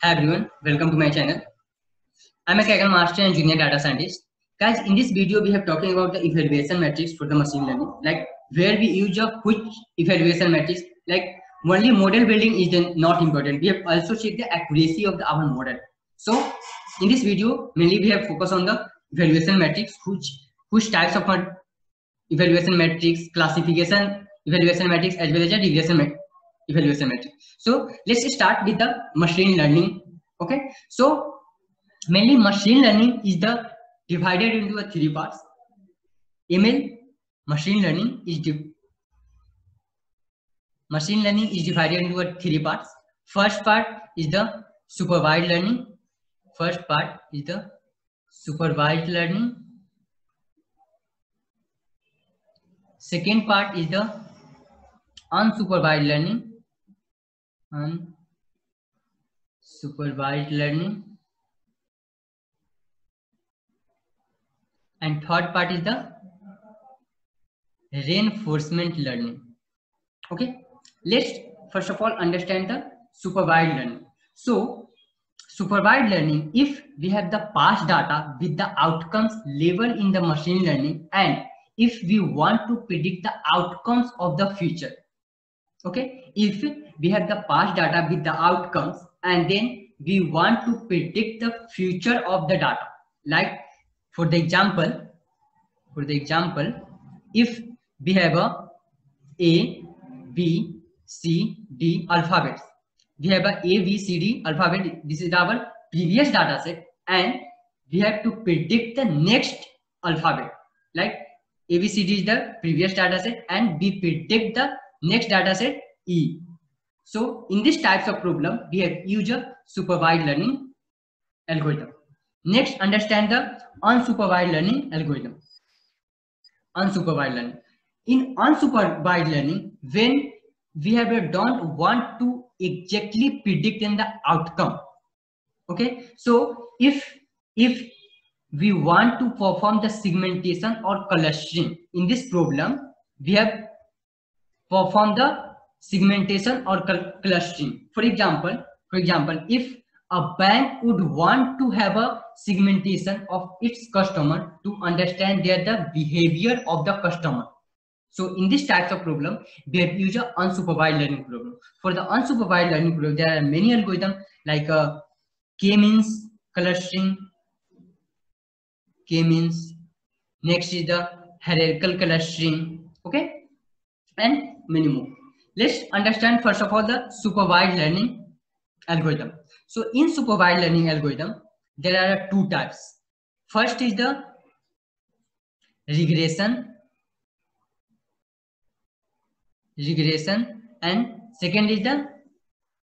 Hi everyone, welcome to my channel. I'm a Kaggle Master and Junior Data Scientist. Guys, in this video we have talking about the evaluation metrics for the machine learning, like where we use a which evaluation metrics. Like only model building is then not important. We have also checked the accuracy of our model. So in this video, mainly we have focused on the evaluation metrics, which types of evaluation metrics, classification evaluation metrics, as well as a regression evaluation metric. So let's start with the machine learning. Okay, so mainly machine learning is the divided into a three parts. ML machine learning is divided into a three parts. First part is the supervised learning. First part is the supervised learning. Second part is the unsupervised learning. Unsupervised learning. And third part is the reinforcement learning. Okay, let's first of all understand the supervised learning. So supervised learning, if we have the past data with the outcomes level in the machine learning, and if we want to predict the outcomes of the future. Okay, if we have the past data with the outcomes and then we want to predict the future of the data, like for the example, if we have a B C D alphabets, we have a B C D alphabet. This is our previous data set, and we have to predict the next alphabet. Like A B C D is the previous data set, and we predict the next data set E. So in this types of problem, we have used a supervised learning algorithm. Next, understand the unsupervised learning algorithm. Unsupervised learning. In unsupervised learning, when we don't want to exactly predict in the outcome. Okay, so if we want to perform the segmentation or clustering, in this problem we have performed the segmentation or clustering. For example, if a bank would want to have a segmentation of its customer to understand the behavior of the customer. So in this types of problem, we have used an unsupervised learning problem. For the unsupervised learning problem, there are many algorithms like k-means clustering, k-means. Next is the hierarchical clustering, okay, and many more. Let's understand first of all the supervised learning algorithm. So in supervised learning algorithm, there are two types. First is the regression, and second is the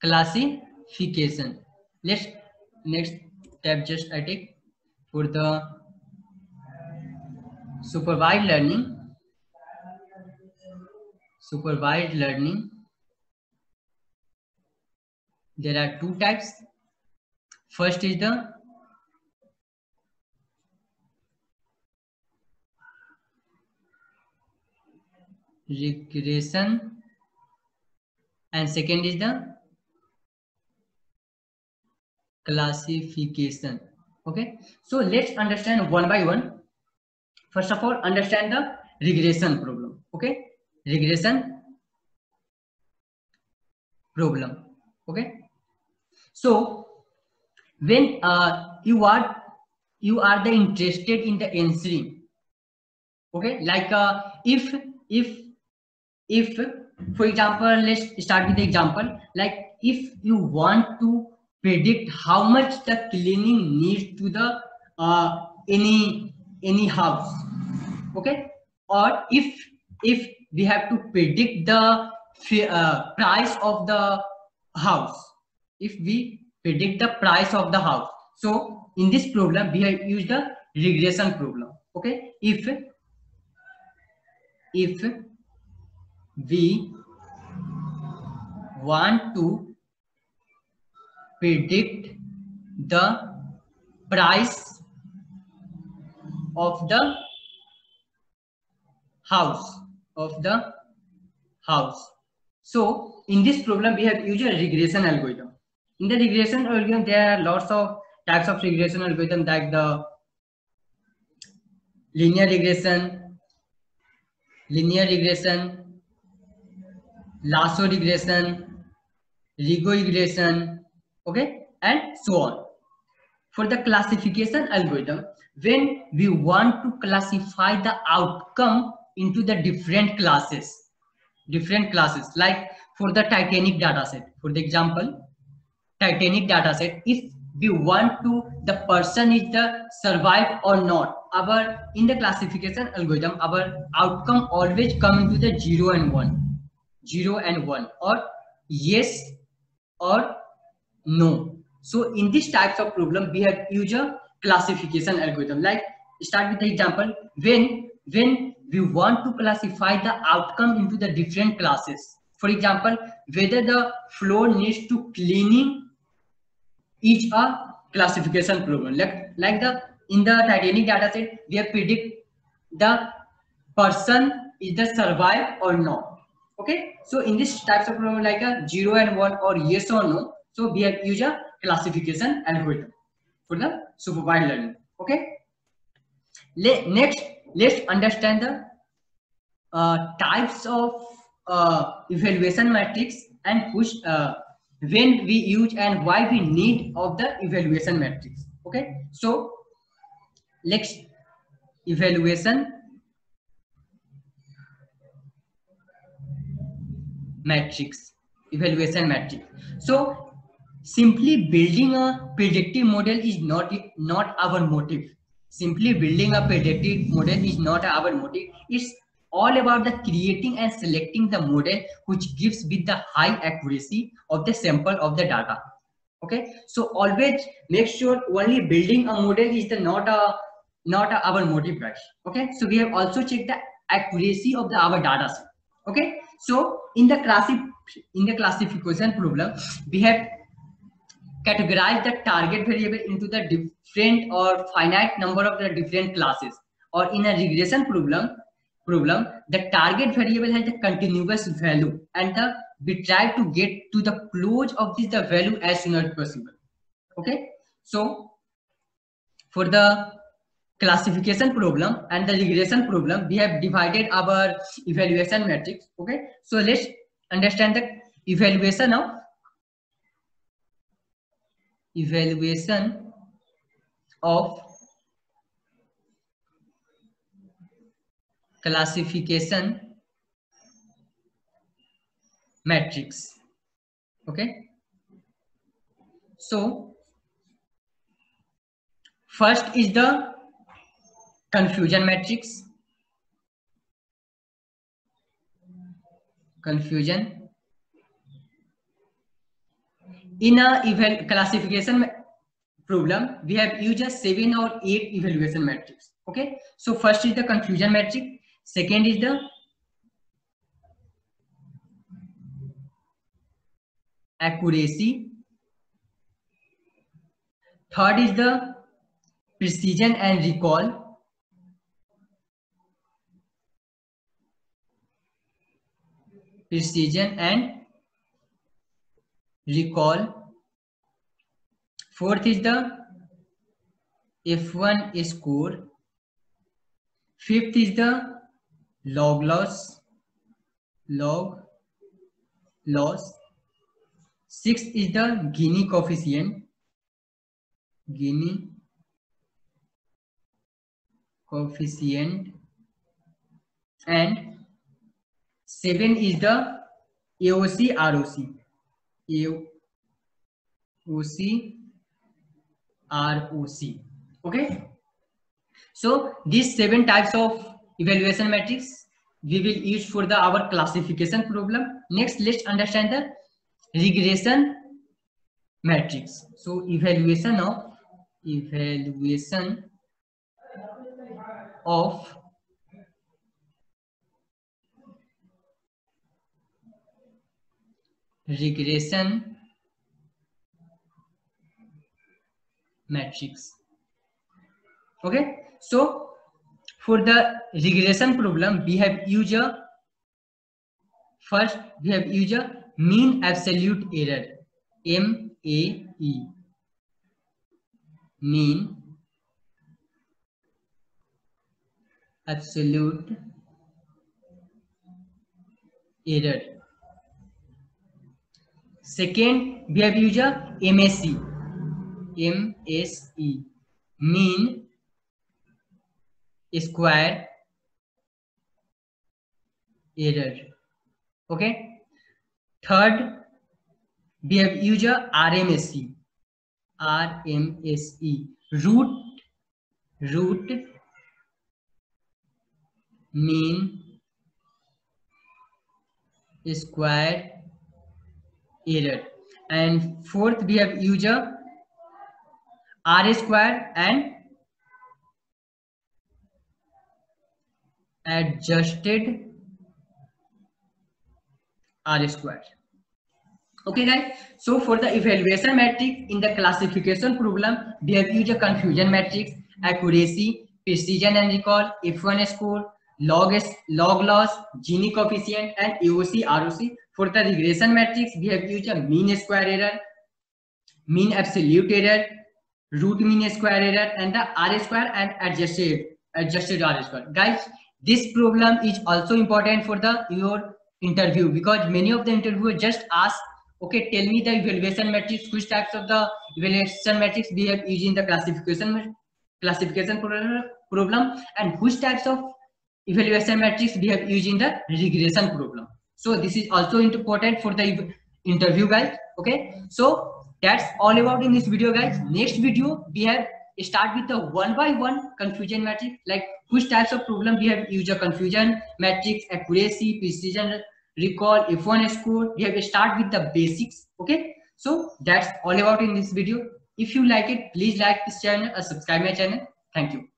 classification. Let's next tab just I take for the supervised learning. There are two types. First is the regression, and second is the classification. Okay, so let's understand one by one. First of all, understand the regression problem. Okay, regression problem. Okay, so when you are the interested in the answering. Okay, like if for example, let's start with the example. Like if you want to predict how much the cleaning needs to the any house, okay, or if we have to predict the price of the house, if we predict the price of the house. So in this problem we have used the regression problem. Okay, if we want to predict the price of the house so in this problem we have used a regression algorithm. In the regression algorithm, there are lots of types of regression algorithm, like the linear regression, lasso regression, Rigo regression, okay, and so on. For the classification algorithm, when we want to classify the outcome into the different classes, like for the Titanic dataset, for the example, Titanic dataset, if we want to, the person is the survive or not, our in the classification algorithm, our outcome always come into the 0 and 1, 0 and 1, or yes or no. So in these types of problem, we have used a classification algorithm. Like, start with the example, when we want to classify the outcome into the different classes. For example, whether the floor needs to cleaning is a classification problem. Like the in the Titanic dataset, we have predict the person is the survive or not. Okay, so in this types of problem, like a 0 and 1 or yes or no, so we have used a classification algorithm for the supervised learning. Okay, next let's understand the types of evaluation matrix and which when we use and why we need of the evaluation matrix. Okay, so let's evaluation matrix. So simply building a predictive model is not our motive. Simply building a predictive model is not our motive. It's all about the creating and selecting the model which gives with the high accuracy of the sample of the data. Okay, so always make sure only building a model is the not our motive, guys. Okay, so we have also checked the accuracy of the our data set. Okay, so in the classification problem, we have categorized the target variable into the different or finite number of the different classes. Or in a regression problem, the target variable has a continuous value, and we try to get to the close of this the value as soon as possible. Okay, so for the classification problem and the regression problem, we have divided our evaluation matrix. Okay, so let's understand the evaluation of classification matrix. Okay, so first is the confusion matrix. In a classification problem, we have used a 7 or 8 evaluation matrix. Okay, so first is the confusion matrix, second is the accuracy, third is the precision and recall, fourth is the F1 score, fifth is the log loss, sixth is the Gini coefficient, and 7 is the AOC ROC. Okay, so these 7 types of evaluation matrix we will use for our classification problem. Next, let's understand the regression matrix. So evaluation of regression matrix. Okay, so for the regression problem, we have used a mean absolute error, AE, mean absolute error. Second, we have used a MSE, mean square error. Okay. Third, we have used a RMSE, root mean square error. And fourth, we have used a R square and adjusted R square. Okay guys, so for the evaluation matrix in the classification problem, we have used a confusion matrix, accuracy, precision and recall, F1 score, log loss, Gini coefficient, and AOC, ROC. For the regression matrix, we have used a mean square error, mean absolute error, root mean square error, and the R square and adjusted R square. Guys, this problem is also important for your interview, because many of the interviewers just ask, okay, tell me the evaluation matrix, which types of the evaluation matrix we have used in the classification problem, and which types of evaluation matrix we have used in the regression problem. So this is also important for the interview, guys. Okay, so that's all about in this video, guys. Next video we have start with the one by one confusion matrix, like which types of problem we have used a confusion matrix, accuracy, precision, recall, F1 score. We have start with the basics. Okay, so that's all about in this video. If you like it, please like this channel or subscribe my channel. Thank you.